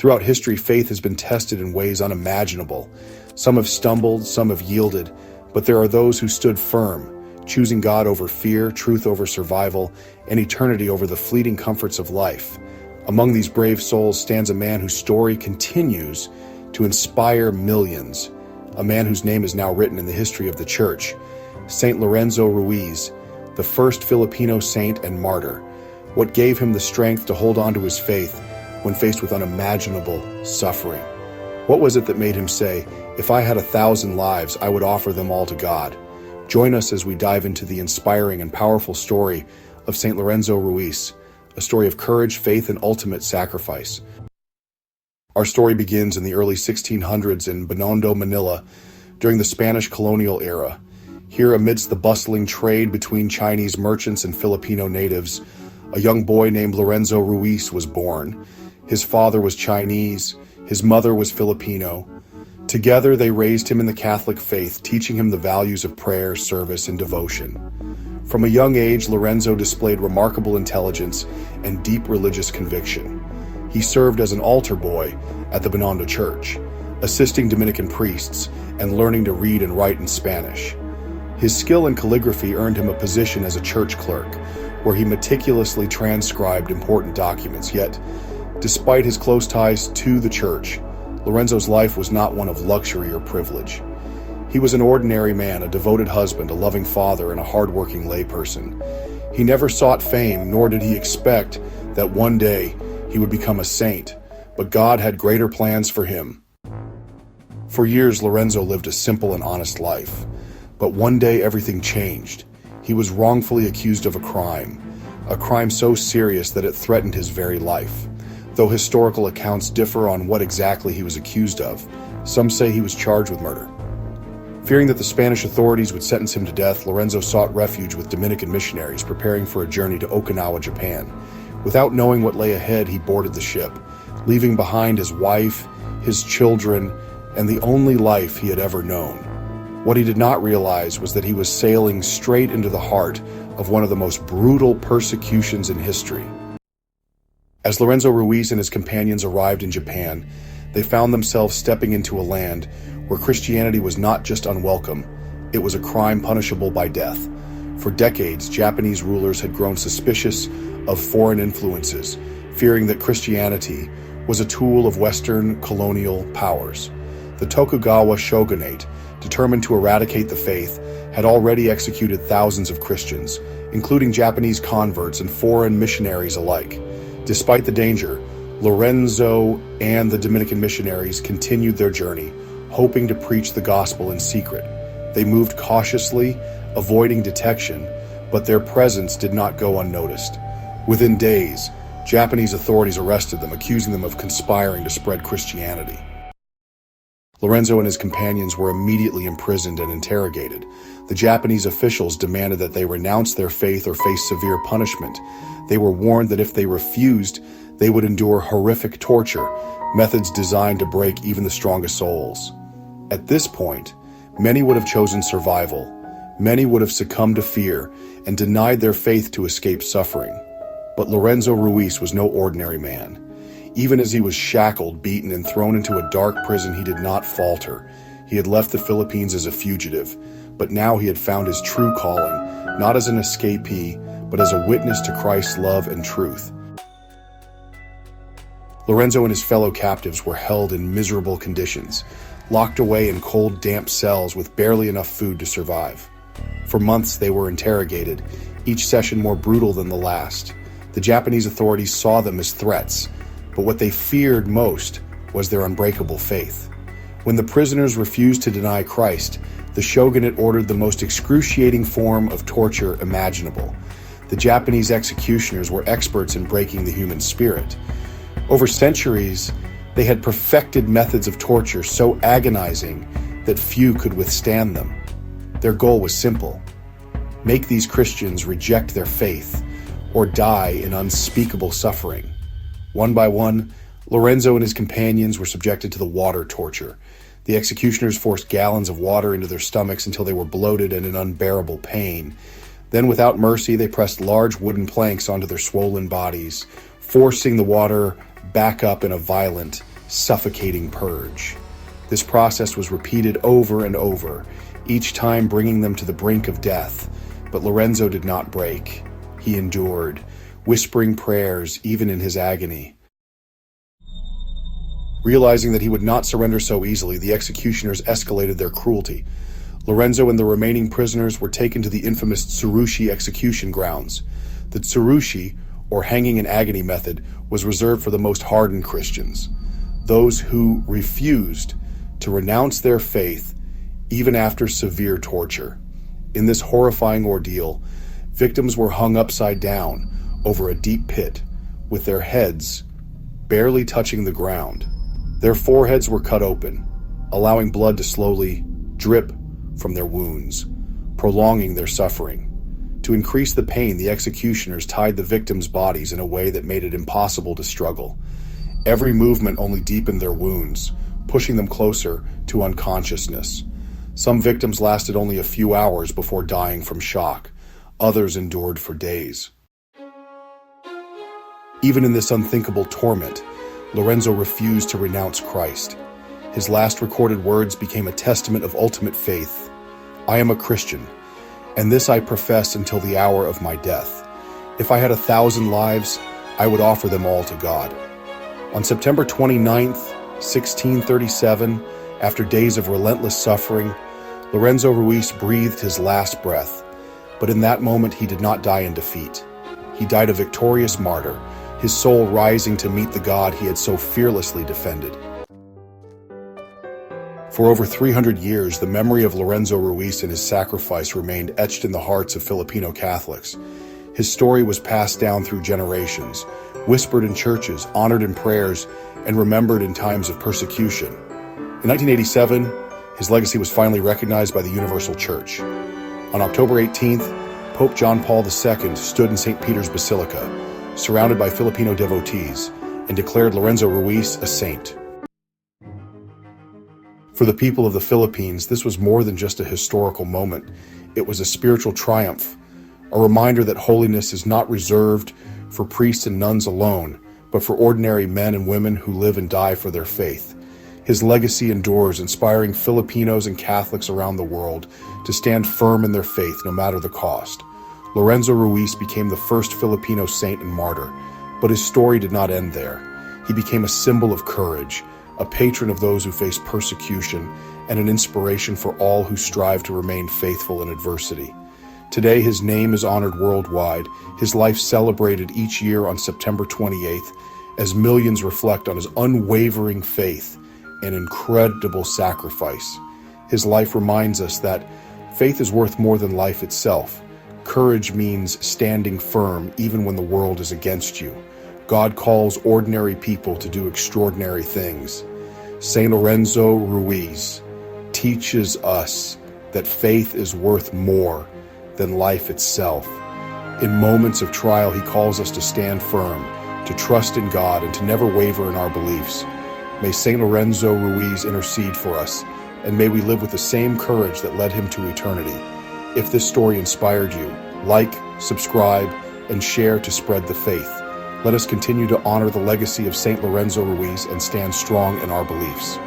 Throughout history, faith has been tested in ways unimaginable. Some have stumbled, some have yielded, but there are those who stood firm, choosing God over fear, truth over survival, and eternity over the fleeting comforts of life. Among these brave souls stands a man whose story continues to inspire millions, a man whose name is now written in the history of the Church, Saint Lorenzo Ruiz, the first Filipino saint and martyr. What gave him the strength to hold on to his faith when faced with unimaginable suffering? What was it that made him say, "If I had 1,000 lives, I would offer them all to God"? Join us as we dive into the inspiring and powerful story of Saint Lorenzo Ruiz, a story of courage, faith, and ultimate sacrifice. Our story begins in the early 1600s in Binondo, Manila, during the Spanish colonial era. Here, amidst the bustling trade between Chinese merchants and Filipino natives, a young boy named Lorenzo Ruiz was born. His father was Chinese, his mother was Filipino. Together, they raised him in the Catholic faith, teaching him the values of prayer, service, and devotion. From a young age, Lorenzo displayed remarkable intelligence and deep religious conviction. He served as an altar boy at the Binondo Church, assisting Dominican priests and learning to read and write in Spanish. His skill in calligraphy earned him a position as a church clerk, where he meticulously transcribed important documents. Yet, despite his close ties to the church, Lorenzo's life was not one of luxury or privilege. He was an ordinary man, a devoted husband, a loving father, and a hard-working layperson. He never sought fame, nor did he expect that one day he would become a saint, but God had greater plans for him. For years, Lorenzo lived a simple and honest life, but one day everything changed. He was wrongfully accused of a crime so serious that it threatened his very life. Though historical accounts differ on what exactly he was accused of, some say he was charged with murder. Fearing that the Spanish authorities would sentence him to death, Lorenzo sought refuge with Dominican missionaries, preparing for a journey to Okinawa, Japan. Without knowing what lay ahead, he boarded the ship, leaving behind his wife, his children, and the only life he had ever known. What he did not realize was that he was sailing straight into the heart of one of the most brutal persecutions in history. As Lorenzo Ruiz and his companions arrived in Japan, they found themselves stepping into a land where Christianity was not just unwelcome, it was a crime punishable by death. For decades, Japanese rulers had grown suspicious of foreign influences, fearing that Christianity was a tool of Western colonial powers. The Tokugawa shogunate, determined to eradicate the faith, had already executed thousands of Christians, including Japanese converts and foreign missionaries alike. Despite the danger, Lorenzo and the Dominican missionaries continued their journey, hoping to preach the gospel in secret. They moved cautiously, avoiding detection, but their presence did not go unnoticed. Within days, Japanese authorities arrested them, accusing them of conspiring to spread Christianity. Lorenzo and his companions were immediately imprisoned and interrogated. The Japanese officials demanded that they renounce their faith or face severe punishment. They were warned that if they refused, they would endure horrific torture, methods designed to break even the strongest souls. At this point, many would have chosen survival. Many would have succumbed to fear and denied their faith to escape suffering. But Lorenzo Ruiz was no ordinary man. Even as he was shackled, beaten, and thrown into a dark prison, he did not falter. He had left the Philippines as a fugitive, but now he had found his true calling, not as an escapee, but as a witness to Christ's love and truth. Lorenzo and his fellow captives were held in miserable conditions, locked away in cold, damp cells with barely enough food to survive. For months they were interrogated, each session more brutal than the last. The Japanese authorities saw them as threats, but what they feared most was their unbreakable faith. When the prisoners refused to deny Christ, the shogunate ordered the most excruciating form of torture imaginable. The Japanese executioners were experts in breaking the human spirit. Over centuries, they had perfected methods of torture so agonizing that few could withstand them. Their goal was simple: make these Christians reject their faith or die in unspeakable suffering. One by one, Lorenzo and his companions were subjected to the water torture. The executioners forced gallons of water into their stomachs until they were bloated and in unbearable pain. Then, without mercy, they pressed large wooden planks onto their swollen bodies, forcing the water back up in a violent suffocating purge. This process was repeated over and over, each time bringing them to the brink of death. But Lorenzo did not break. He endured, whispering prayers even in his agony. Realizing that he would not surrender so easily, the executioners escalated their cruelty. Lorenzo and the remaining prisoners were taken to the infamous tsurushi execution grounds. The tsurushi, or hanging in agony method, was reserved for the most hardened Christians, those who refused to renounce their faith even after severe torture. In this horrifying ordeal, victims were hung upside down over a deep pit, with their heads barely touching the ground. Their foreheads were cut open, allowing blood to slowly drip from their wounds, prolonging their suffering. To increase the pain, the executioners tied the victims' bodies in a way that made it impossible to struggle. Every movement only deepened their wounds, pushing them closer to unconsciousness. Some victims lasted only a few hours before dying from shock. Others endured for days. Even in this unthinkable torment, Lorenzo refused to renounce Christ. His last recorded words became a testament of ultimate faith. "I am a Christian, and this I profess until the hour of my death. If I had 1,000 lives, I would offer them all to God." On September 29th, 1637, after days of relentless suffering, Lorenzo Ruiz breathed his last breath. But in that moment, he did not die in defeat. He died a victorious martyr, his soul rising to meet the God he had so fearlessly defended. For over 300 years, the memory of Lorenzo Ruiz and his sacrifice remained etched in the hearts of Filipino Catholics. His story was passed down through generations, whispered in churches, honored in prayers, and remembered in times of persecution. In 1987, his legacy was finally recognized by the Universal Church. On October 18th, Pope John Paul II stood in St. Peter's Basilica, surrounded by Filipino devotees, and declared Lorenzo Ruiz a saint. For the people of the Philippines, this was more than just a historical moment. It was a spiritual triumph, a reminder that holiness is not reserved for priests and nuns alone, but for ordinary men and women who live and die for their faith. His legacy endures, inspiring Filipinos and Catholics around the world to stand firm in their faith no matter the cost. Lorenzo Ruiz became the first Filipino saint and martyr, but his story did not end there. He became a symbol of courage, a patron of those who face persecution, and an inspiration for all who strive to remain faithful in adversity. Today, his name is honored worldwide, his life celebrated each year on September 28th, as millions reflect on his unwavering faith and incredible sacrifice. His life reminds us that faith is worth more than life itself. Courage means standing firm even when the world is against you. God calls ordinary people to do extraordinary things. Saint Lorenzo Ruiz teaches us that faith is worth more than life itself. In moments of trial, he calls us to stand firm, to trust in God, and to never waver in our beliefs. May Saint Lorenzo Ruiz intercede for us, and may we live with the same courage that led him to eternity. If this story inspired you, like, subscribe, and share to spread the faith. Let us continue to honor the legacy of Saint Lorenzo Ruiz and stand strong in our beliefs.